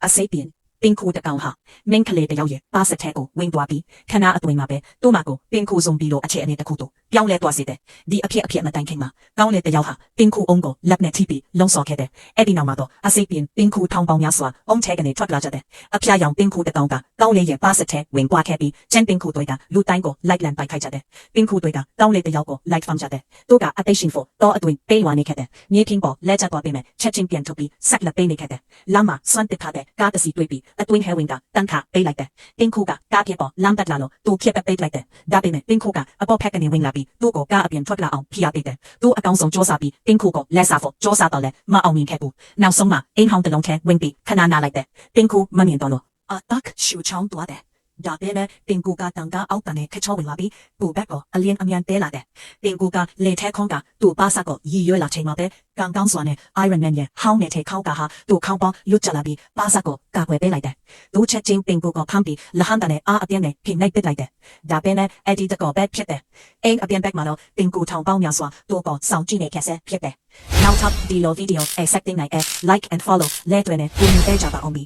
အစိပ်ပင်ပင်ခုတကောင်ဟာမင်းကလေးတယောက်ရဲ့ပါစက်ထဲကိုဝင်သွားပြီးခဏအတွင်းမှာပဲသူ့မကိုပင်ခုဆုံးပြီးလို့အခြေအနေတစ်ခုတို့ပြောင်းလဲသွားစေတယ်ဒီအဖြစ်မတိုင်ခင်မှာကောင်းလေတယောက်ဟာပင်ခုအုံးကိုလက်နဲ့ထိပြီးလုံဆော်ခဲ့တယ်အဲ့ဒီနောက်မှာတော့အစိပ်ပင်ပင်ခုထောင်ပေါင်းများစွာအုံးထဲကနေထွက်လာကြတယ်အဖျားရောင်ပင်ခုတကောင်ကကောင်းလေရဲ့ပါစက်ထဲဝင်သွားခဲ့ပြီးကျန်ပင်ခုတွေကလူတိုင်းကိုလိုက်လံပိုက်ခိုက်ကြတယ်ပင်ခုတွေကကောင်းလေတယောက်ကိုလိုက်ဖမ်းကြတယ်သူကအသိရှင်ဖို့တော့အတွင်းပေးဝါနေခဲ့တယ်မြေပြင်ပေါ်လက်ချက်သွားပေးမယ်ချက်ချင်းပြန်ထုတ်ပြီးဆက်လက်ပေးနေခဲ့တယ်လမ်းမှာစွန့်တက်ထားတဲ့ကားတစ်စီးတွေ့ပြီးအတွင်းဟဲဝင်ကတန်းခါပေးလိုက်တယ်ပင်ခုကကားပြပေါ်လမ်းတက်လာလို့သူဖြစ်ပေးလိုက်တယ်ဒါပေမဲ့ပင်ခုကအပေါ်ဖက်ကနေဝင်လာပြီးသူ့ကိုကားအပြင်ထွက်လာအောင်ဖိအားပေးတယ်သူအကောင်ဆုံးစ조사ပြီးပင်ခုကိုလက်စားဖို့စ조사တော့လဲမအောင်မြင်ခဲ့ဘူးနောက်ဆုံးမှာအင်းဟောင်းတလုံးထဲဝင်ပြီးခဏနာလိုက်တယ်ပင်ခုမမြင်တော့လို့အတက်ရှူချောင်းသွားတယ်ဒါပေမဲ့ပင်ကူကတန်ကအောက်ကနေခချောဝင်လာပြီးပူဘက်ကအလင်းအမြန်တဲလာတယ်ပင်ကူကလေထဲခေါင်းကသူ့ပါစကိုရည်ရွယ်လာချိန်မှာပဲကန်ကောင်းစွာနဲ့ Iron Man ရဲ့ဟောင်းနေတဲ့ခေါင်းကဟာသူ့ခေါင်းပေါင်းလွတ်ကျလာပြီးပါစကိုကာကွယ်ပေးလိုက်တယ်သူချက်ချင်းပင်ကူကိုဖမ်းပြီးလဟန်တနဲ့အားအပြင်းနဲ့ဖိနှိပ်ပစ်လိုက်တယ်ဒါပေမဲ့အဲ့ဒီတကောဘက်ဖြစ်တယ်အိမ်အပြင်ဘက်မှာတော့ပင်ကူထောင်ပေါင်းများစွာသူ့ကိုစောင့်ကြည့်နေခဲ့ဆဲဖြစ်တယ်နောက်ထပ်ဒီလိုဗီဒီယို accepting နိုင် like and follow လဲတွင်နဲ့ဝင်ပေးကြပါအောင်